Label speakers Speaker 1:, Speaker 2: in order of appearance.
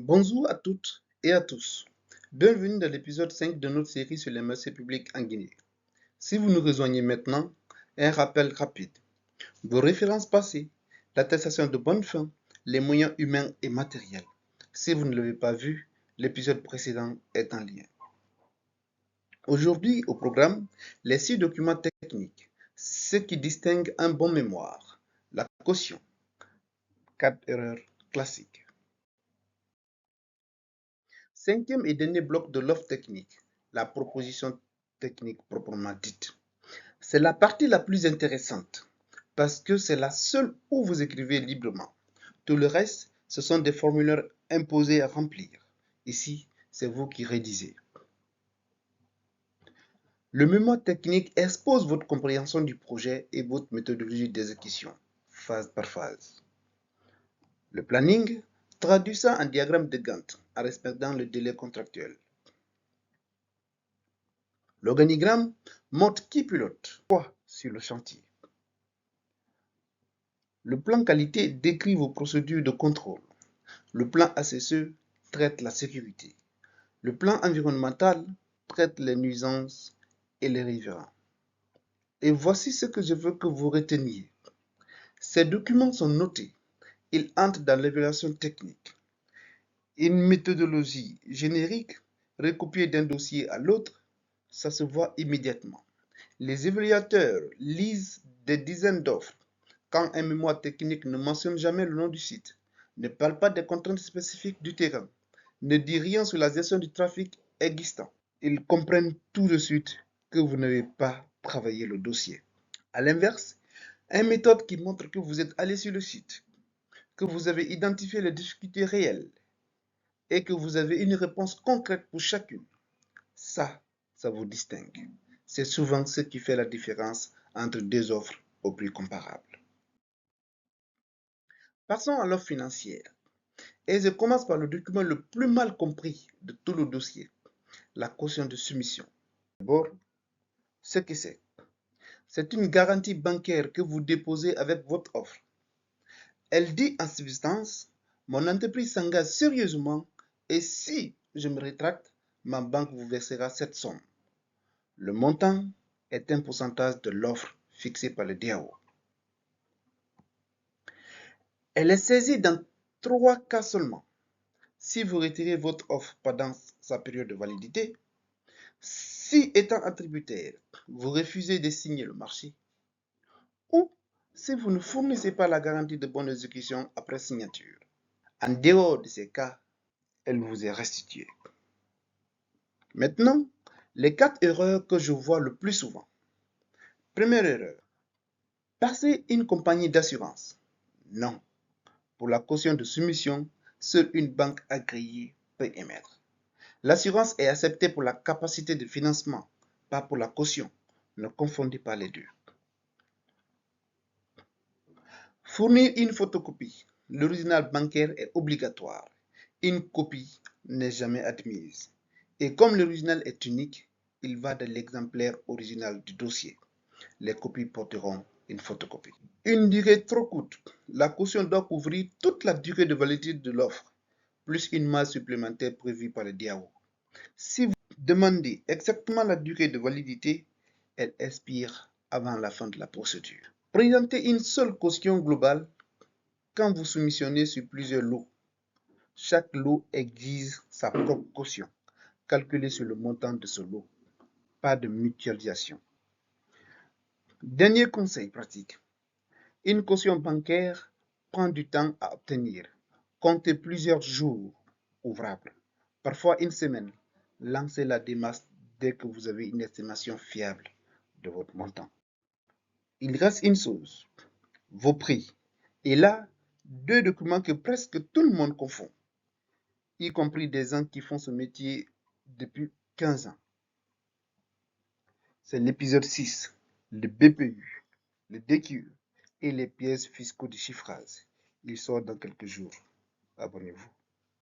Speaker 1: Bonjour à toutes et à tous. Bienvenue dans l'épisode 5 de notre série sur les marchés publics en Guinée. Si vous nous rejoignez maintenant, un rappel rapide. Vos références passées, l'attestation de bonne fin, les moyens humains et matériels. Si vous ne l'avez pas vu, l'épisode précédent est en lien. Aujourd'hui, au programme, les 6 documents techniques, ce qui distingue un bon mémoire, la caution, 4 erreurs classiques. Cinquième et dernier bloc de l'offre technique, la proposition technique proprement dite. C'est la partie la plus intéressante parce que c'est la seule où vous écrivez librement. Tout le reste, ce sont des formulaires imposés à remplir. Ici, c'est vous qui rédigez. Le mémoire technique expose votre compréhension du projet et votre méthodologie d'exécution, phase par phase. Le planning traduit ça en diagramme de Gantt en respectant le délai contractuel. L'organigramme montre qui pilote quoi sur le chantier. Le plan qualité décrit vos procédures de contrôle. Le plan ACCE traite la sécurité. Le plan environnemental traite les nuisances et les riverains. Et voici ce que je veux que vous reteniez. Ces documents sont notés. Ils entrent dans l'évaluation technique. Une méthodologie générique recopiée d'un dossier à l'autre, ça se voit immédiatement. Les évaluateurs lisent des dizaines d'offres quand un mémoire technique ne mentionne jamais le nom du site, ne parle pas des contraintes spécifiques du terrain, ne dit rien sur la gestion du trafic existant. Ils comprennent tout de suite que vous n'avez pas travaillé le dossier. À l'inverse, une méthode qui montre que vous êtes allé sur le site, que vous avez identifié les difficultés réelles et que vous avez une réponse concrète pour chacune, ça vous distingue. C'est souvent ce qui fait la différence entre deux offres au prix comparable. Passons à l'offre financière. Et je commence par le document le plus mal compris de tout le dossier, la caution de soumission. D'abord, ce que c'est. C'est une garantie bancaire que vous déposez avec votre offre. Elle dit en substance, mon entreprise s'engage sérieusement et si je me rétracte, ma banque vous versera cette somme. Le montant est un pourcentage de l'offre fixé par le DAO. Elle est saisie dans 3 cas seulement. Si vous retirez votre offre pendant sa période de validité, si étant attributaire, vous refusez de signer le marché, ou si vous ne fournissez pas la garantie de bonne exécution après signature. En dehors de ces cas, elle vous est restituée. Maintenant, les 4 erreurs que je vois le plus souvent. Première erreur, passer une compagnie d'assurance. Non. Pour la caution de soumission, seule une banque agréée peut émettre. L'assurance est acceptée pour la capacité de financement, pas pour la caution. Ne confondez pas les deux. Fournir une photocopie. L'original bancaire est obligatoire. Une copie n'est jamais admise. Et comme l'original est unique, il va de l'exemplaire original du dossier. Les copies porteront une photocopie. Une durée trop courte. La caution doit couvrir toute la durée de validité de l'offre, plus une marge supplémentaire prévue par le DAO. Si vous demandez exactement la durée de validité, elle expire avant la fin de la procédure. Présentez une seule caution globale quand vous soumissionnez sur plusieurs lots. Chaque lot exige sa propre caution, calculée sur le montant de ce lot. Pas de mutualisation. Dernier conseil pratique. Une caution bancaire prend du temps à obtenir. Comptez plusieurs jours ouvrables, parfois une semaine. Lancez la démarche dès que vous avez une estimation fiable de votre montant. Il reste une chose, vos prix. Et là, 2 documents que presque tout le monde confond, y compris des gens qui font ce métier depuis 15 ans. C'est l'épisode 6, le BPU, le DQ et les pièces fiscaux de chiffrage. Il sort dans quelques jours. Abonnez-vous.